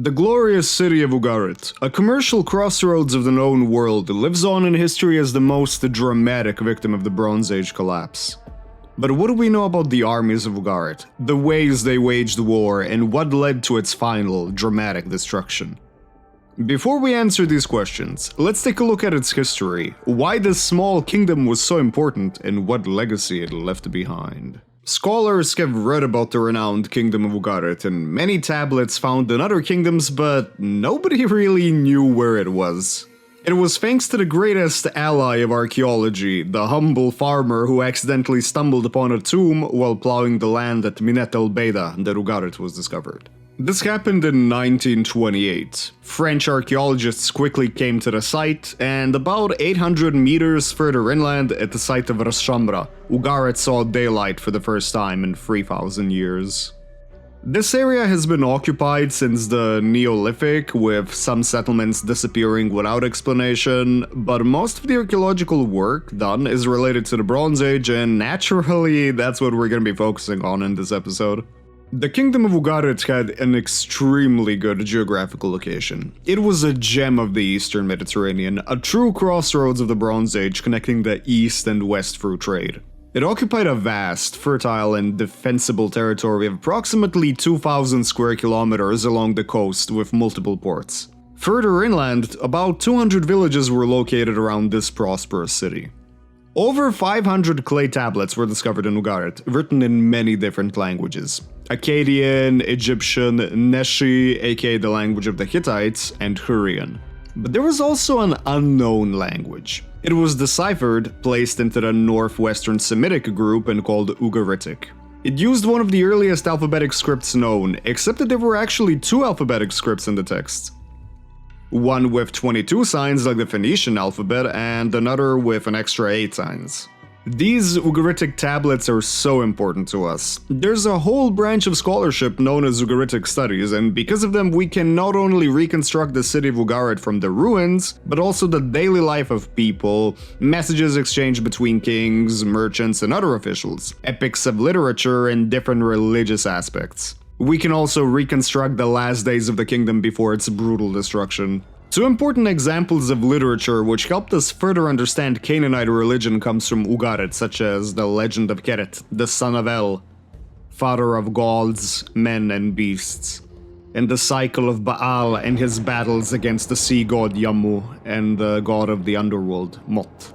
The glorious city of Ugarit, a commercial crossroads of the known world, lives on in history as the most dramatic victim of the Bronze Age collapse. But what do we know about the armies of Ugarit, the ways they waged war, and what led to its final, dramatic destruction? Before we answer these questions, let's take a look at its history, why this small kingdom was so important, and what legacy it left behind. Scholars have read about the renowned kingdom of Ugarit and many tablets found in other kingdoms, but nobody really knew where it was. It was thanks to the greatest ally of archaeology, the humble farmer who accidentally stumbled upon a tomb while plowing the land at Minet el-Beida that Ugarit was discovered. This happened in 1928. French archaeologists quickly came to the site, and about 800 meters further inland at the site of Rashamra, Ugarit saw daylight for the first time in 3,000 years. This area has been occupied since the Neolithic, with some settlements disappearing without explanation, but most of the archaeological work done is related to the Bronze Age, and naturally, that's what we're going to be focusing on in this episode. The Kingdom of Ugarit had an extremely good geographical location. It was a gem of the Eastern Mediterranean, a true crossroads of the Bronze Age connecting the East and West through trade. It occupied a vast, fertile, and defensible territory of approximately 2,000 square kilometers along the coast with multiple ports. Further inland, about 200 villages were located around this prosperous city. Over 500 clay tablets were discovered in Ugarit, written in many different languages. Akkadian, Egyptian, Neshi, aka the language of the Hittites, and Hurrian. But there was also an unknown language. It was deciphered, placed into the northwestern Semitic group, and called Ugaritic. It used one of the earliest alphabetic scripts known, except that there were actually two alphabetic scripts in the text. One with 22 signs like the Phoenician alphabet, and another with an extra 8 signs. These Ugaritic tablets are so important to us. There's a whole branch of scholarship known as Ugaritic studies, and because of them we can not only reconstruct the city of Ugarit from the ruins, but also the daily life of people, messages exchanged between kings, merchants, and other officials, epics of literature, and different religious aspects. We can also reconstruct the last days of the kingdom before its brutal destruction. Two important examples of literature which helped us further understand Canaanite religion comes from Ugarit, such as the legend of Keret, the son of El, father of gods, men, and beasts, and the cycle of Baal and his battles against the sea god Yammu and the god of the underworld, Mot.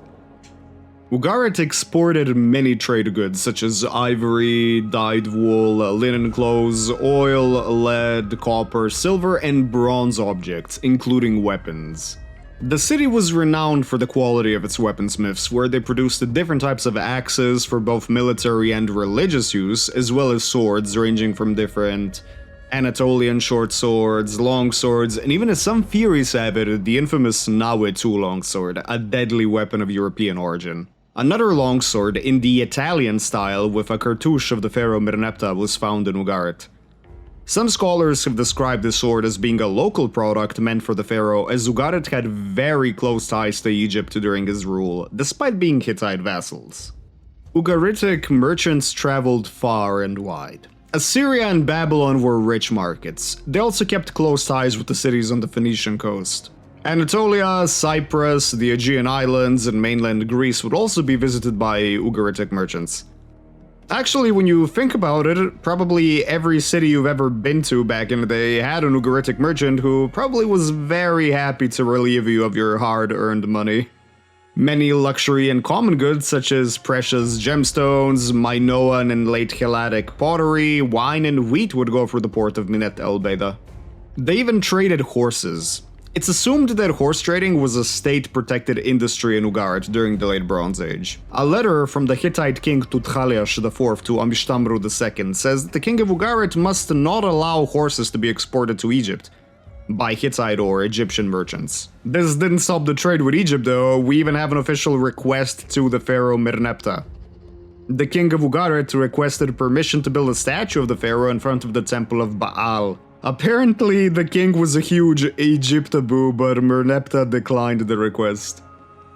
Ugarit exported many trade goods such as ivory, dyed wool, linen clothes, oil, lead, copper, silver, and bronze objects, including weapons. The city was renowned for the quality of its weaponsmiths, where they produced different types of axes for both military and religious use, as well as swords ranging from different Anatolian short swords, long swords, and even as some theories have it, the infamous Nawetu longsword, a deadly weapon of European origin. Another longsword in the Italian style with a cartouche of the Pharaoh Merneptah was found in Ugarit. Some scholars have described this sword as being a local product meant for the pharaoh, as Ugarit had very close ties to Egypt during his rule, despite being Hittite vassals. Ugaritic merchants traveled far and wide. Assyria and Babylon were rich markets. They also kept close ties with the cities on the Phoenician coast. Anatolia, Cyprus, the Aegean Islands, and mainland Greece would also be visited by Ugaritic merchants. Actually, when you think about it, probably every city you've ever been to back in the day had an Ugaritic merchant who probably was very happy to relieve you of your hard-earned money. Many luxury and common goods such as precious gemstones, Minoan and late Helladic pottery, wine, and wheat would go through the port of Minet el-Beida. They even traded horses. It's assumed that horse trading was a state-protected industry in Ugarit during the Late Bronze Age. A letter from the Hittite king Tudhaliash IV to Amishtamru II says that the king of Ugarit must not allow horses to be exported to Egypt by Hittite or Egyptian merchants. This didn't stop the trade with Egypt though, we even have an official request to the pharaoh Merneptah. The king of Ugarit requested permission to build a statue of the pharaoh in front of the temple of Baal. Apparently, the king was a huge Egyptaboo, but Merneptah declined the request.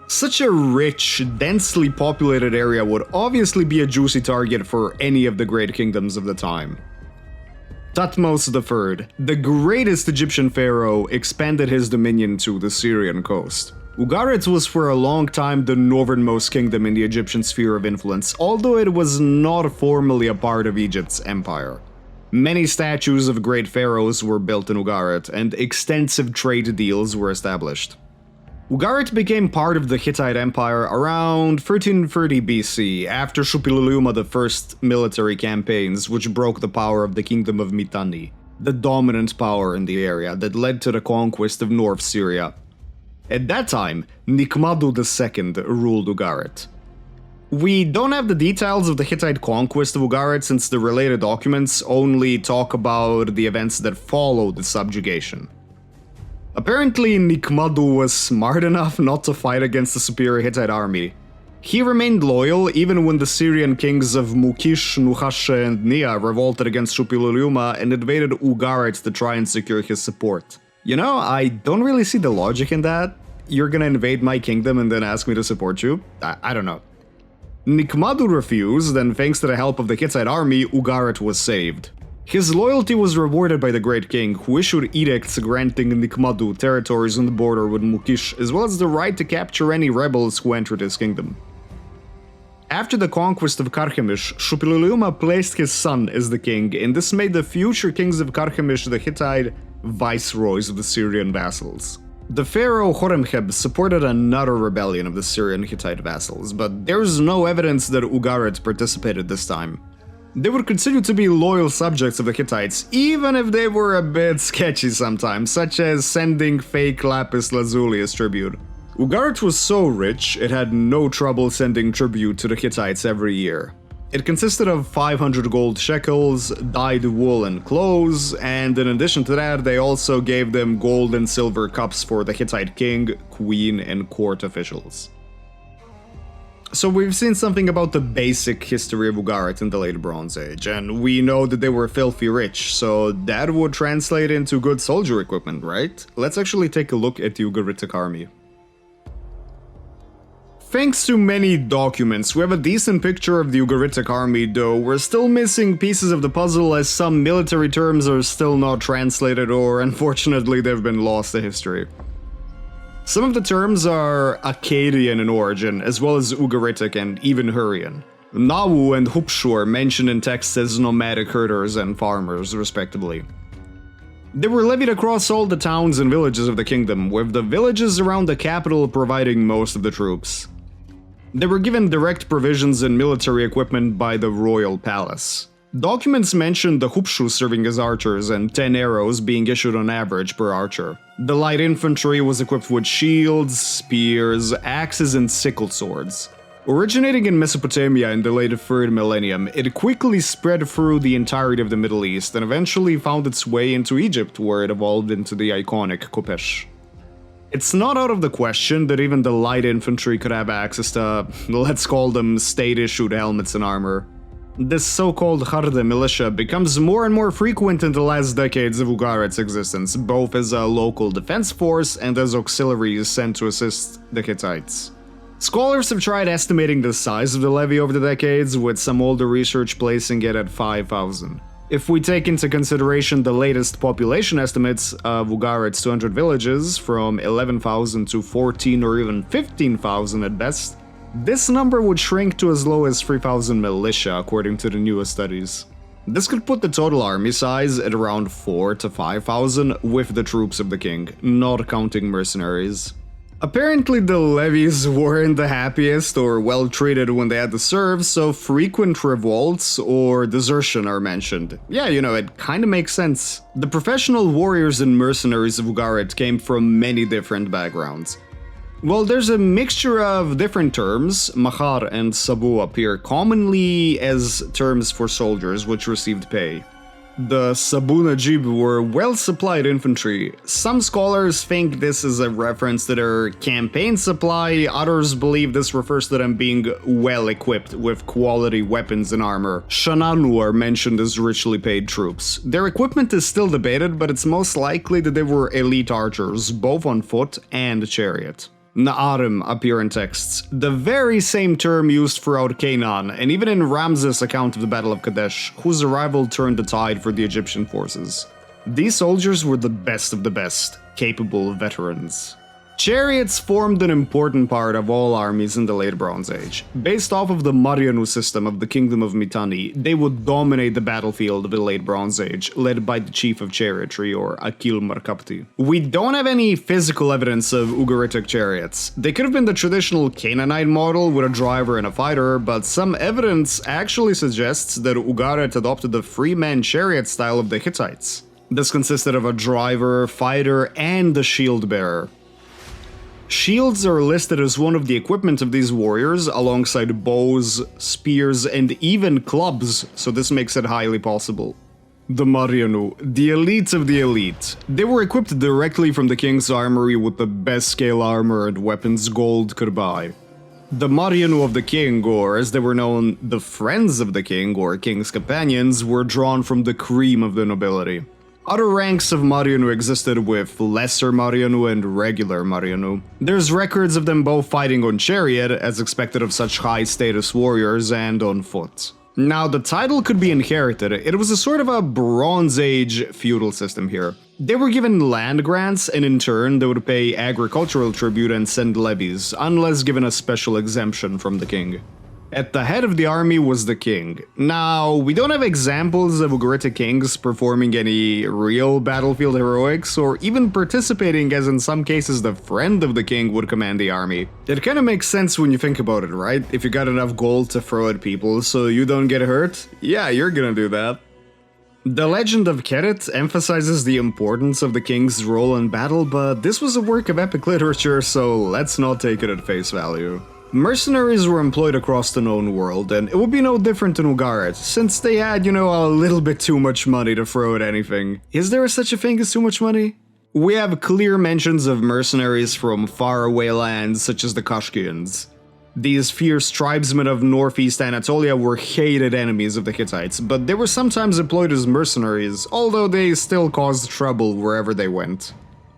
Such a rich, densely populated area would obviously be a juicy target for any of the great kingdoms of the time. Thutmose III, the greatest Egyptian pharaoh, expanded his dominion to the Syrian coast. Ugarit was for a long time the northernmost kingdom in the Egyptian sphere of influence, although it was not formally a part of Egypt's empire. Many statues of great pharaohs were built in Ugarit, and extensive trade deals were established. Ugarit became part of the Hittite Empire around 1330 BC, after Shupililiuma I's military campaigns, which broke the power of the Kingdom of Mitanni, the dominant power in the area that led to the conquest of North Syria. At that time, Nikmadu II ruled Ugarit. We don't have the details of the Hittite conquest of Ugarit since the related documents only talk about the events that followed the subjugation. Apparently, Nikmadu was smart enough not to fight against the superior Hittite army. He remained loyal even when the Syrian kings of Mukish, Nuhashe, and Nia revolted against Shupililiuma and invaded Ugarit to try and secure his support. You know, I don't really see the logic in that. You're gonna invade my kingdom and then ask me to support you? I don't know. Nikmadu refused, and thanks to the help of the Hittite army, Ugarit was saved. His loyalty was rewarded by the Great King, who issued edicts granting Nikmadu territories on the border with Mukish, as well as the right to capture any rebels who entered his kingdom. After the conquest of Carchemish, Shupililiuma placed his son as the king, and this made the future kings of Carchemish the Hittite viceroys of the Syrian vassals. The pharaoh Horemheb supported another rebellion of the Syrian Hittite vassals, but there's no evidence that Ugarit participated this time. They would continue to be loyal subjects of the Hittites, even if they were a bit sketchy sometimes, such as sending fake lapis lazuli as tribute. Ugarit was so rich, it had no trouble sending tribute to the Hittites every year. It consisted of 500 gold shekels, dyed wool and clothes, and in addition to that, they also gave them gold and silver cups for the Hittite king, queen, and court officials. So we've seen something about the basic history of Ugarit in the late Bronze Age, and we know that they were filthy rich, so that would translate into good soldier equipment, right? Let's actually take a look at the Ugaritic army. Thanks to many documents, we have a decent picture of the Ugaritic army, though we're still missing pieces of the puzzle as some military terms are still not translated or unfortunately they've been lost to history. Some of the terms are Akkadian in origin, as well as Ugaritic and even Hurrian. Nawu and Hupshu are mentioned in texts as nomadic herders and farmers, respectively. They were levied across all the towns and villages of the kingdom, with the villages around the capital providing most of the troops. They were given direct provisions and military equipment by the royal palace. Documents mention the Hupshu serving as archers and 10 arrows being issued on average per archer. The light infantry was equipped with shields, spears, axes, and sickle swords. Originating in Mesopotamia in the late 3rd millennium, it quickly spread through the entirety of the Middle East and eventually found its way into Egypt, where it evolved into the iconic Kopesh. It's not out of the question that even the light infantry could have access to, let's call them state-issued helmets and armor. This so-called Harde militia becomes more and more frequent in the last decades of Ugarit's existence, both as a local defense force and as auxiliaries sent to assist the Hittites. Scholars have tried estimating the size of the levy over the decades, with some older research placing it at 5,000. If we take into consideration the latest population estimates of Ugarit's 200 villages, from 11,000 to 14 or even 15,000 at best, this number would shrink to as low as 3,000 militia, according to the newest studies. This could put the total army size at around 4 to 5,000 with the troops of the king, not counting mercenaries. Apparently the levies weren't the happiest or well treated when they had to serve, so frequent revolts or desertion are mentioned. Yeah, you know, it kinda makes sense. The professional warriors and mercenaries of Ugarit came from many different backgrounds. Well, there's a mixture of different terms. Mahar and Sabu appear commonly as terms for soldiers which received pay. The Sabu Najib were well-supplied infantry. Some scholars think this is a reference to their campaign supply, others believe this refers to them being well-equipped with quality weapons and armor. Shananu are mentioned as richly paid troops. Their equipment is still debated, but it's most likely that they were elite archers, both on foot and chariot. Na'arim appear in texts, the very same term used throughout Canaan, and even in Ramses' account of the Battle of Kadesh, whose arrival turned the tide for the Egyptian forces. These soldiers were the best of the best, capable veterans. Chariots formed an important part of all armies in the Late Bronze Age. Based off of the Marianu system of the Kingdom of Mitanni, they would dominate the battlefield of the Late Bronze Age, led by the Chief of Chariotry, or Akil Markapti. We don't have any physical evidence of Ugaritic chariots. They could have been the traditional Canaanite model with a driver and a fighter, but some evidence actually suggests that Ugarit adopted the three-man chariot style of the Hittites. This consisted of a driver, fighter, and a shield bearer. Shields are listed as one of the equipment of these warriors, alongside bows, spears, and even clubs, so this makes it highly possible. The Marianu, the elite of the elite. They were equipped directly from the king's armory with the best scale armor and weapons gold could buy. The Marianu of the king, or as they were known, the friends of the king, or king's companions, were drawn from the cream of the nobility. Other ranks of Marianu existed with Lesser Marianu and Regular Marianu. There's records of them both fighting on chariot, as expected of such high-status warriors, and on foot. Now, the title could be inherited. It was a sort of a Bronze Age feudal system here. They were given land grants, and in turn, they would pay agricultural tribute and send levies, unless given a special exemption from the king. At the head of the army was the king. Now, we don't have examples of Ugaritic kings performing any real battlefield heroics, or even participating as in some cases the friend of the king would command the army. It kinda makes sense when you think about it, right? If you got enough gold to throw at people so you don't get hurt, yeah, you're gonna do that. The legend of Kerit emphasizes the importance of the king's role in battle, but this was a work of epic literature, so let's not take it at face value. Mercenaries were employed across the known world, and it would be no different in Ugarit, since they had, a little bit too much money to throw at anything. Is there such a thing as too much money? We have clear mentions of mercenaries from faraway lands such as the Kashkians. These fierce tribesmen of northeast Anatolia were hated enemies of the Hittites, but they were sometimes employed as mercenaries, although they still caused trouble wherever they went.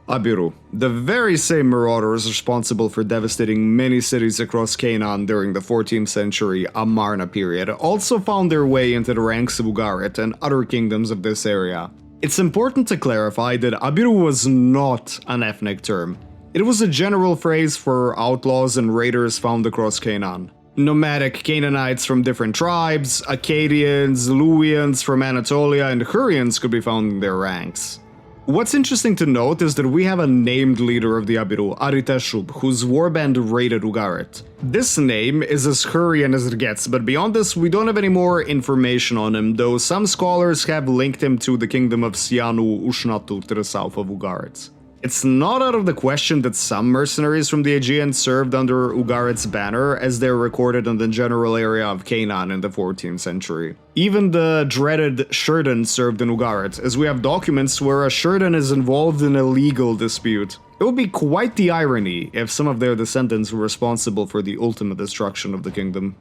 Abiru, the very same marauders responsible for devastating many cities across Canaan during the 14th century Amarna period, also found their way into the ranks of Ugarit and other kingdoms of this area. It's important to clarify that Abiru was not an ethnic term. It was a general phrase for outlaws and raiders found across Canaan. Nomadic Canaanites from different tribes, Akkadians, Luwians from Anatolia, and Hurrians could be found in their ranks. What's interesting to note is that we have a named leader of the Abiru, Ariteshub, whose warband raided Ugarit. This name is as Hurrian as it gets, but beyond this we don't have any more information on him, though some scholars have linked him to the kingdom of Sianu Ushnatu to the south of Ugarit. It's not out of the question that some mercenaries from the Aegean served under Ugarit's banner, as they're recorded in the general area of Canaan in the 14th century. Even the dreaded Shurdan served in Ugarit, as we have documents where a Shurdan is involved in a legal dispute. It would be quite the irony if some of their descendants were responsible for the ultimate destruction of the kingdom.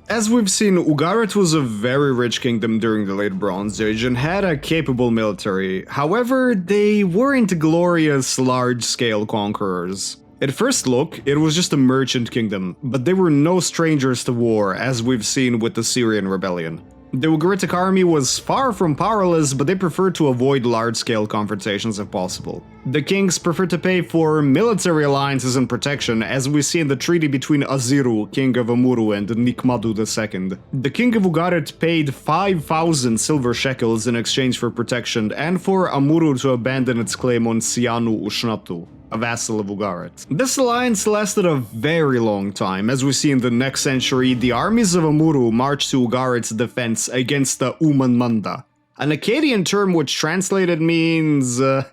As we've seen, Ugarit was a very rich kingdom during the Late Bronze Age and had a capable military. However, they weren't glorious large-scale conquerors. At first look, it was just a merchant kingdom, but they were no strangers to war, as we've seen with the Syrian rebellion. The Ugaritic army was far from powerless, but they preferred to avoid large-scale confrontations if possible. The kings preferred to pay for military alliances and protection, as we see in the treaty between Aziru, king of Amuru, and Nikmadu II. The king of Ugarit paid 5,000 silver shekels in exchange for protection, and for Amuru to abandon its claim on Sianu Ushnatu, a vassal of Ugarit. This alliance lasted a very long time. As we see in the next century, the armies of Amuru marched to Ugarit's defense against the Umanmanda, an Akkadian term which translated means a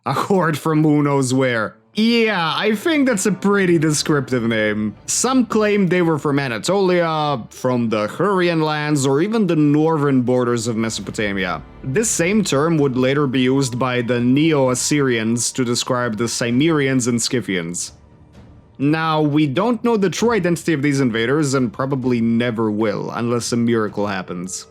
horde from who knows where. Yeah, I think that's a pretty descriptive name. Some claim they were from Anatolia, from the Hurrian lands, or even the northern borders of Mesopotamia. This same term would later be used by the Neo-Assyrians to describe the Cimmerians and Scythians. Now, we don't know the true identity of these invaders, and probably never will, unless a miracle happens.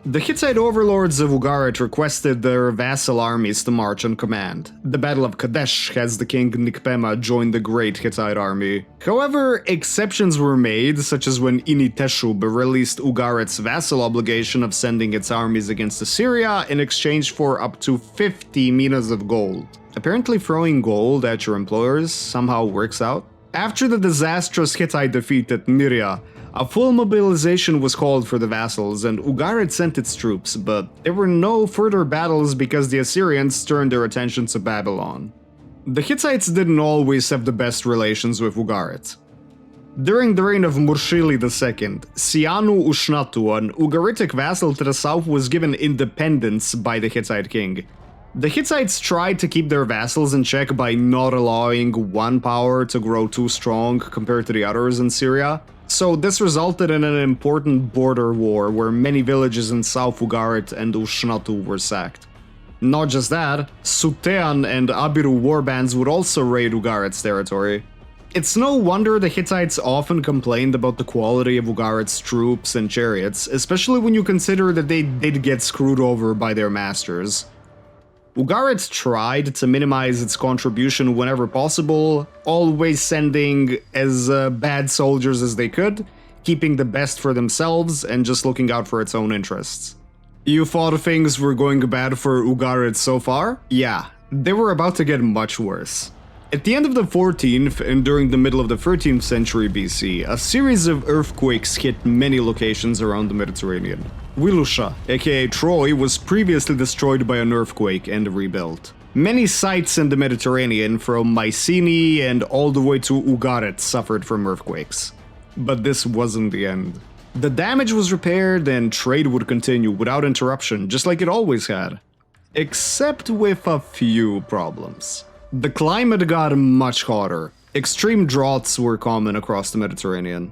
The Hittite overlords of Ugarit requested their vassal armies to march on command. The Battle of Kadesh has the king Nikpema join the Great Hittite Army. However, exceptions were made, such as when Initeshub released Ugarit's vassal obligation of sending its armies against Assyria in exchange for up to 50 minas of gold. Apparently throwing gold at your employers somehow works out. After the disastrous Hittite defeat at Myria, a full mobilization was called for the vassals, and Ugarit sent its troops, but there were no further battles because the Assyrians turned their attention to Babylon. The Hittites didn't always have the best relations with Ugarit. During the reign of Murshili II, Sianu Ushnatu, an Ugaritic vassal to the south, was given independence by the Hittite king. The Hittites tried to keep their vassals in check by not allowing one power to grow too strong compared to the others in Syria. So this resulted in an important border war where many villages in South Ugarit and Ushnatu were sacked. Not just that, Sutean and Abiru warbands would also raid Ugarit's territory. It's no wonder the Hittites often complained about the quality of Ugarit's troops and chariots, especially when you consider that they did get screwed over by their masters. Ugarit tried to minimize its contribution whenever possible, always sending as bad soldiers as they could, keeping the best for themselves and just looking out for its own interests. You thought things were going bad for Ugarit so far? Yeah, they were about to get much worse. At the end of the 14th and during the middle of the 13th century BC, a series of earthquakes hit many locations around the Mediterranean. Wilusha, aka Troy, was previously destroyed by an earthquake and rebuilt. Many sites in the Mediterranean, from Mycenae and all the way to Ugarit, suffered from earthquakes. But this wasn't the end. The damage was repaired and trade would continue without interruption, just like it always had. Except with a few problems. The climate got much hotter. Extreme droughts were common across the Mediterranean.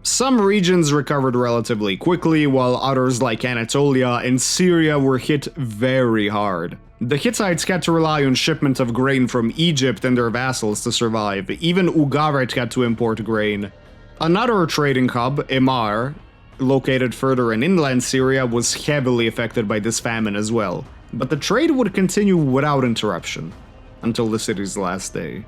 Some regions recovered relatively quickly, while others like Anatolia and Syria were hit very hard. The Hittites had to rely on shipment of grain from Egypt and their vassals to survive. Even Ugarit had to import grain. Another trading hub, Emar, located further in inland Syria, was heavily affected by this famine as well. But the trade would continue without interruption until the city's last day.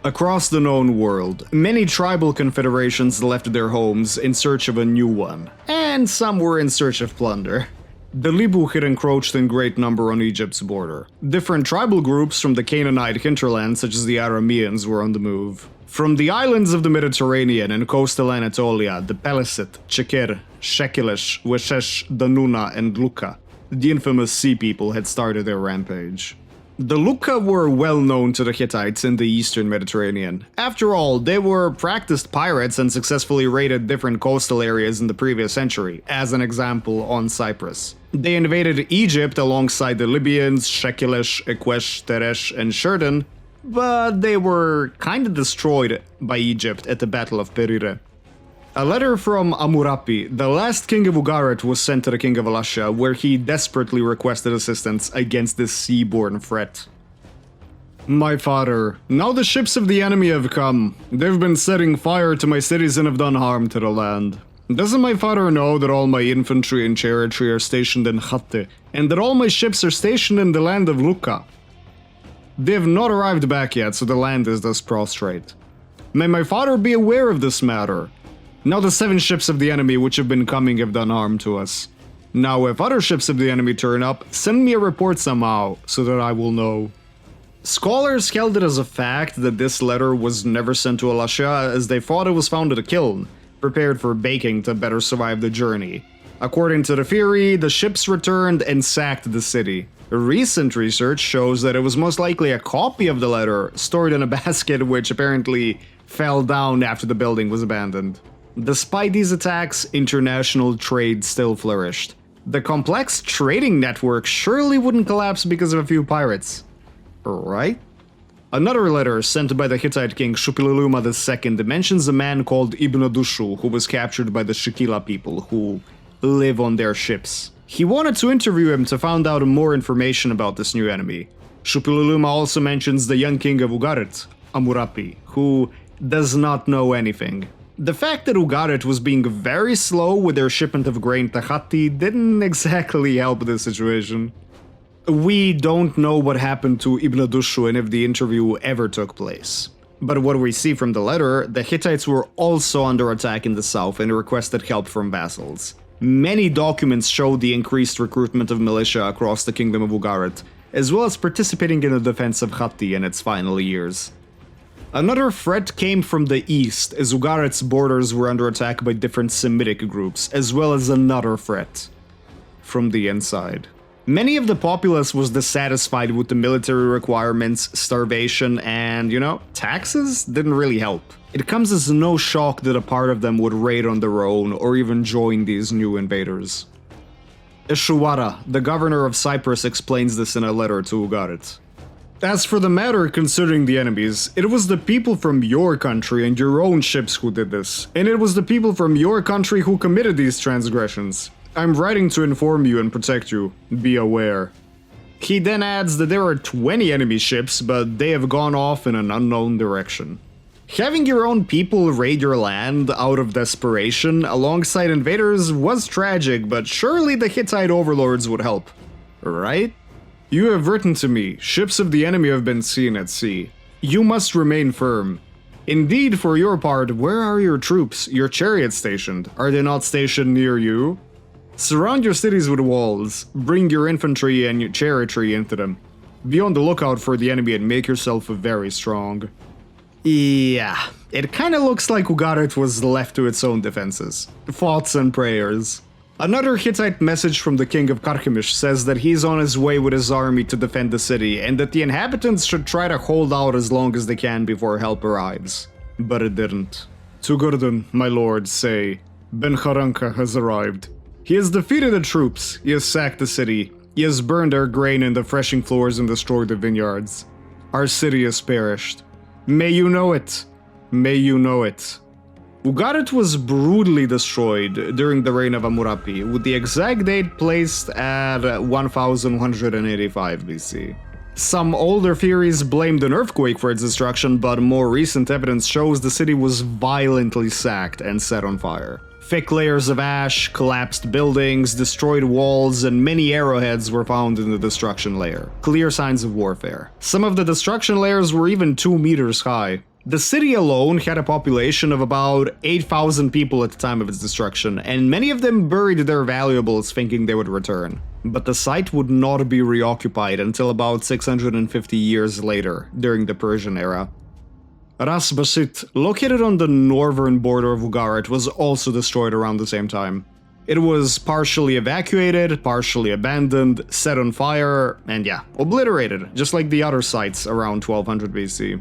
Across the known world, many tribal confederations left their homes in search of a new one, and some were in search of plunder. The Libu had encroached in great number on Egypt's border. Different tribal groups from the Canaanite hinterland, such as the Arameans, were on the move. From the islands of the Mediterranean and coastal Anatolia, the Pelesit, Chekir, Shekelesh, Weshesh, Danuna, and Luka, the infamous Sea People, had started their rampage. The Luka were well known to the Hittites in the eastern Mediterranean. After all, they were practiced pirates and successfully raided different coastal areas in the previous century, as an example on Cyprus. They invaded Egypt alongside the Libyans, Shekelesh, Ekwesh, Teresh, and Shurdan, but they were kinda destroyed by Egypt at the Battle of Perire. A letter from Amurapi, the last king of Ugarit, was sent to the king of Alasha, where he desperately requested assistance against this seaborne threat. My father, now the ships of the enemy have come. They've been setting fire to my cities and have done harm to the land. Doesn't my father know that all my infantry and chariotry are stationed in Khatte, and that all my ships are stationed in the land of Luka? They have not arrived back yet, so the land is thus prostrate. May my father be aware of this matter. Now the 7 ships of the enemy which have been coming have done harm to us. Now if other ships of the enemy turn up, send me a report somehow, so that I will know. Scholars held it as a fact that this letter was never sent to Alasha, as they thought it was found at a kiln, prepared for baking to better survive the journey. According to the theory, the ships returned and sacked the city. Recent research shows that it was most likely a copy of the letter, stored in a basket which apparently fell down after the building was abandoned. Despite these attacks, international trade still flourished. The complex trading network surely wouldn't collapse because of a few pirates. Right? Another letter sent by the Hittite king Shupiluluma II mentions a man called Ibn Dushu, who was captured by the Shekila people, who live on their ships. He wanted to interview him to find out more information about this new enemy. Shupiluluma also mentions the young king of Ugarit, Amurapi, who does not know anything. The fact that Ugarit was being very slow with their shipment of grain to Hatti didn't exactly help the situation. We don't know what happened to Ibn Dushu and if the interview ever took place. But what we see from the letter, the Hittites were also under attack in the south and requested help from vassals. Many documents show the increased recruitment of militia across the kingdom of Ugarit, as well as participating in the defense of Hatti in its final years. Another threat came from the east, as Ugarit's borders were under attack by different Semitic groups, as well as another threat from the inside. Many of the populace was dissatisfied with the military requirements, starvation, and, taxes didn't really help. It comes as no shock that a part of them would raid on their own or even join these new invaders. Eshuwara, the governor of Cyprus, explains this in a letter to Ugarit. As for the matter concerning the enemies, it was the people from your country and your own ships who did this, and it was the people from your country who committed these transgressions. I'm writing to inform you and protect you. Be aware. He then adds that there are 20 enemy ships, but they have gone off in an unknown direction. Having your own people raid your land out of desperation alongside invaders was tragic, but surely the Hittite overlords would help. Right? You have written to me, ships of the enemy have been seen at sea. You must remain firm. Indeed, for your part, where are your troops, your chariots stationed? Are they not stationed near you? Surround your cities with walls, bring your infantry and your chariotry into them. Be on the lookout for the enemy and make yourself very strong. Yeah, it kinda looks like Ugarit was left to its own defenses. Thoughts and prayers. Another Hittite message from the king of Carchemish says that he's on his way with his army to defend the city and that the inhabitants should try to hold out as long as they can before help arrives. But it didn't. To Gurdon, my lord, say, Ben Haranka has arrived. He has defeated the troops, he has sacked the city, he has burned our grain in the threshing floors and destroyed the vineyards. Our city has perished. May you know it. May you know it. Ugarit was brutally destroyed during the reign of Hammurapi, with the exact date placed at 1185 BC. Some older theories blamed an earthquake for its destruction, but more recent evidence shows the city was violently sacked and set on fire. Thick layers of ash, collapsed buildings, destroyed walls, and many arrowheads were found in the destruction layer. Clear signs of warfare. Some of the destruction layers were even 2 meters high. The city alone had a population of about 8,000 people at the time of its destruction, and many of them buried their valuables thinking they would return. But the site would not be reoccupied until about 650 years later, during the Persian era. Ras Basit, located on the northern border of Ugarit, was also destroyed around the same time. It was partially evacuated, partially abandoned, set on fire, and obliterated, just like the other sites around 1200 BC.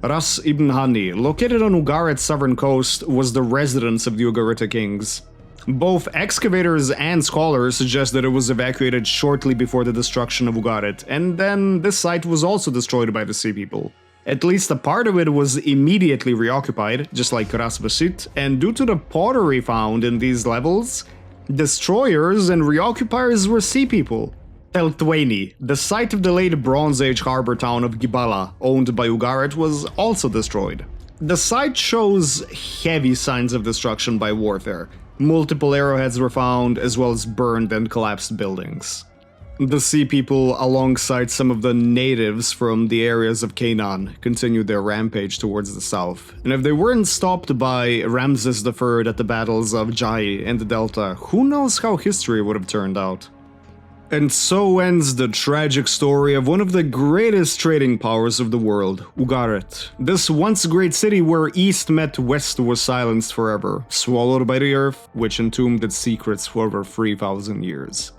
Ras ibn Hani, located on Ugarit's southern coast, was the residence of the Ugarita kings. Both excavators and scholars suggest that it was evacuated shortly before the destruction of Ugarit, and then this site was also destroyed by the Sea People. At least a part of it was immediately reoccupied, just like Ras Basit, and due to the pottery found in these levels, destroyers and reoccupiers were Sea People. Tel Twaini, the site of the late Bronze Age harbor town of Gibala, owned by Ugarit, was also destroyed. The site shows heavy signs of destruction by warfare. Multiple arrowheads were found, as well as burned and collapsed buildings. The Sea People, alongside some of the natives from the areas of Canaan, continued their rampage towards the south, and if they weren't stopped by Ramses III at the battles of Jai and the Delta, who knows how history would have turned out. And so ends the tragic story of one of the greatest trading powers of the world, Ugarit. This once great city where east met west was silenced forever, swallowed by the earth, which entombed its secrets for over 3,000 years.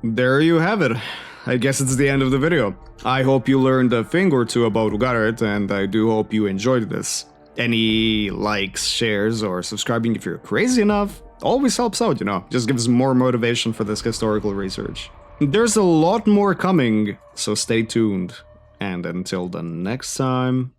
There you have it. I guess it's the end of the video. I hope you learned a thing or two about Ugarit, and I do hope you enjoyed this. Any likes, shares, or subscribing if you're crazy enough always helps out, just gives more motivation for this historical research. There's a lot more coming, so stay tuned. And until the next time...